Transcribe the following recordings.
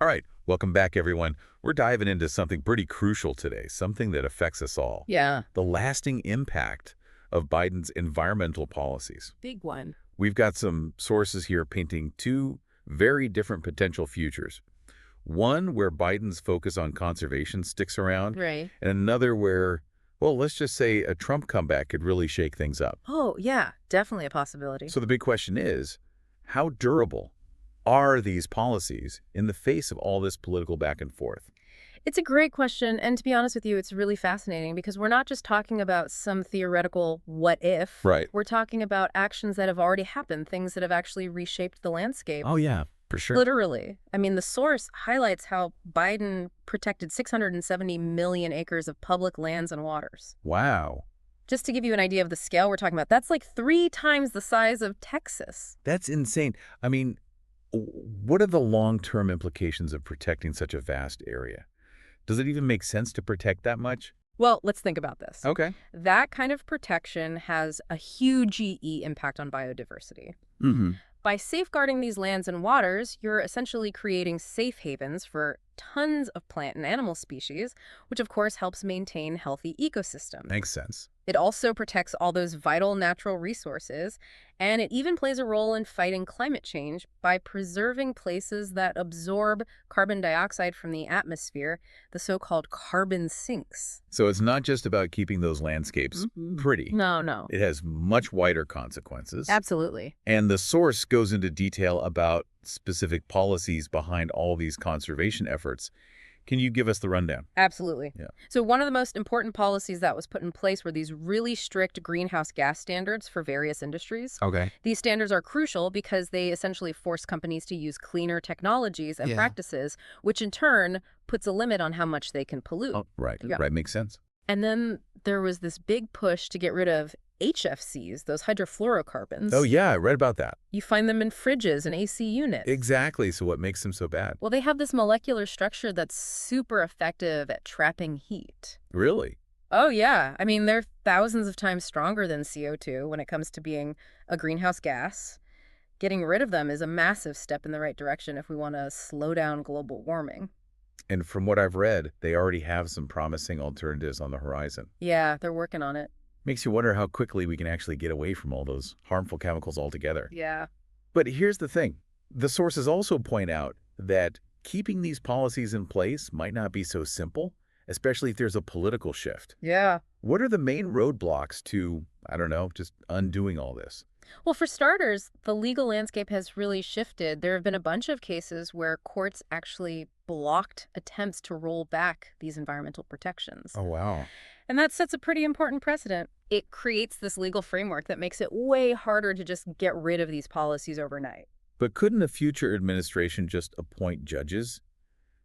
All right, welcome back, everyone. We're diving into something pretty crucial today, something that affects us all. Yeah, The lasting impact of Biden's environmental policies. big one. We've got some sources here painting two very different potential futures. One where Biden's focus on conservation sticks around, Right. and another where, well, let's just say a Trump comeback could really shake things up. Oh, yeah, definitely a possibility. So the big question is, how durable are these policies in the face of all this political back and forth? It's a great question. And to be honest with you, it's really fascinating because we're not just talking about some theoretical what if. Right. We're talking about actions that have already happened, things that have actually reshaped the landscape. Oh, yeah, for sure. Literally. I mean, the source highlights how Biden protected 670 million acres of public lands and waters. Wow. Just to give you an idea of the scale we're talking about, that's like 3 times the size of Texas. That's insane. I mean, what are the long-term implications of protecting such a vast area? Does it even make sense to protect that much? Well, let's think about this. Okay. That kind of protection has a huge impact on biodiversity. Mm-hmm. By safeguarding these lands and waters, you're essentially creating safe havens for tons of plant and animal species, which of course helps maintain healthy ecosystems. Makes sense. It also protects all those vital natural resources, and it even plays a role in fighting climate change by preserving places that absorb carbon dioxide from the atmosphere, the so-called carbon sinks. So it's not just about keeping those landscapes pretty. No, no. It has much wider consequences. Absolutely. And the source goes into detail about specific policies behind all these conservation efforts. Can you give us the rundown? Absolutely. Yeah. So one of the most important policies that was put in place were these really strict greenhouse gas standards for various industries. Okay. These standards are crucial because they essentially force companies to use cleaner technologies and Yeah. practices, which in turn puts a limit on how much they can pollute. Oh, right. Yeah. Right. Makes sense. And then there was this big push to get rid of HFCs, those hydrofluorocarbons. Oh, yeah. I read about that. You find them in fridges and AC units. Exactly. So what makes them so bad? Well, they have this molecular structure that's super effective at trapping heat. Really? Oh, yeah. I mean, they're thousands of times stronger than CO2 when it comes to being a greenhouse gas. Getting rid of them is a massive step in the right direction if we want to slow down global warming. And from what I've read, they already have some promising alternatives on the horizon. Yeah, they're working on it. Makes you wonder how quickly we can actually get away from all those harmful chemicals altogether. Yeah. But here's the thing. The sources also point out that keeping these policies in place might not be so simple, especially if there's a political shift. Yeah. What are the main roadblocks to, I don't know, just undoing all this? Well, for starters, the legal landscape has really shifted. There have been a bunch of cases where courts actually blocked attempts to roll back these environmental protections. Oh, wow. And that sets a pretty important precedent. It creates this legal framework that makes it way harder to just get rid of these policies overnight. But couldn't a future administration just appoint judges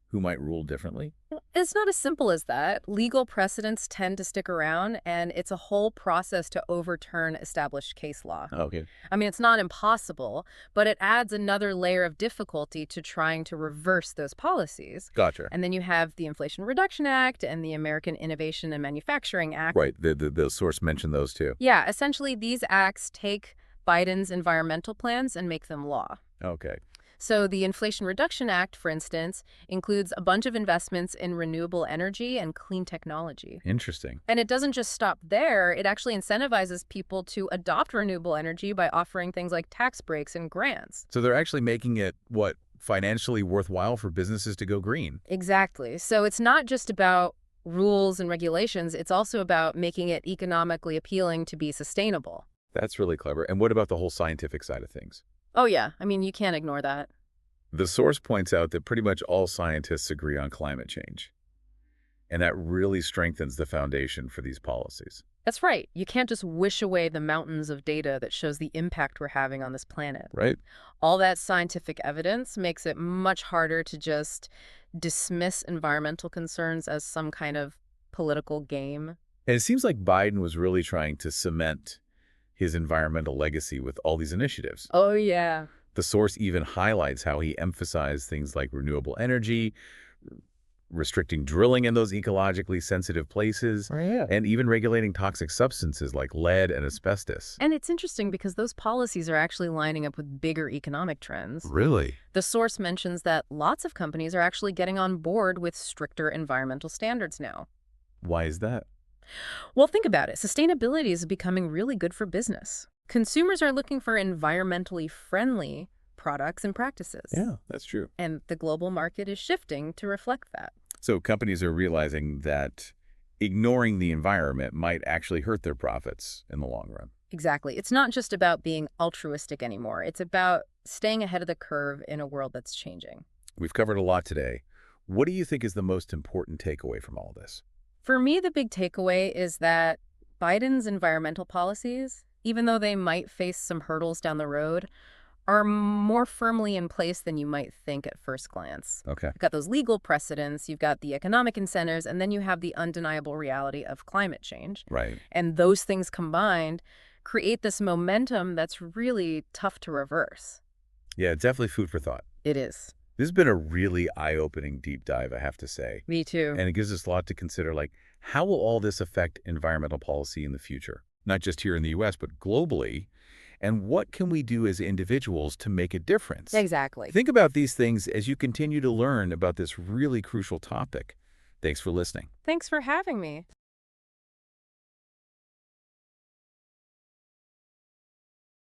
who might rule differently? It's not as simple as that. Legal precedents tend to stick around, and it's a whole process to overturn established case law. Okay. I mean, it's not impossible, but it adds another layer of difficulty to trying to reverse those policies. Gotcha. And then you have the Inflation Reduction Act and the American Innovation and Manufacturing Act. Right. The source mentioned those too. Yeah, essentially, these acts take Biden's environmental plans and make them law. Okay. So the Inflation Reduction Act, for instance, includes a bunch of investments in renewable energy and clean technology. Interesting. And it doesn't just stop there. It actually incentivizes people to adopt renewable energy by offering things like tax breaks and grants. So they're actually making it, what, financially worthwhile for businesses to go green? Exactly. So it's not just about rules and regulations. It's also about making it economically appealing to be sustainable. That's really clever. And what about the whole scientific side of things? Oh, yeah. I mean, you can't ignore that. The source points out that pretty much all scientists agree on climate change. And that really strengthens the foundation for these policies. That's right. You can't just wish away the mountains of data that shows the impact we're having on this planet. Right? All that scientific evidence makes it much harder to just dismiss environmental concerns as some kind of political game. And it seems like Biden was really trying to cement his environmental legacy with all these initiatives. Oh, yeah. The source even highlights how he emphasized things like renewable energy, restricting drilling in those ecologically sensitive places, Oh, yeah. and even regulating toxic substances like lead and asbestos. And it's interesting because those policies are actually lining up with bigger economic trends. Really? The source mentions that lots of companies are actually getting on board with stricter environmental standards now. Why is that? Well, think about it. Sustainability is becoming really good for business. Consumers are looking for environmentally friendly products and practices. Yeah, that's true. And the global market is shifting to reflect that. So companies are realizing that ignoring the environment might actually hurt their profits in the long run. Exactly. It's not just about being altruistic anymore. It's about staying ahead of the curve in a world that's changing. We've covered a lot today. What do you think is the most important takeaway from all this? For me, the big takeaway is that Biden's environmental policies, even though they might face some hurdles down the road, are more firmly in place than you might think at first glance. Okay. You've got those legal precedents, you've got the economic incentives, and then you have the undeniable reality of climate change. Right. And those things combined create this momentum that's really tough to reverse. Yeah, definitely food for thought. It is. This has been a really eye-opening deep dive, I have to say. Me too. And it gives us a lot to consider, like, how will all this affect environmental policy in the future? Not just here in the U.S., but globally. And what can we do as individuals to make a difference? Exactly. Think about these things as you continue to learn about this really crucial topic. Thanks for listening. Thanks for having me.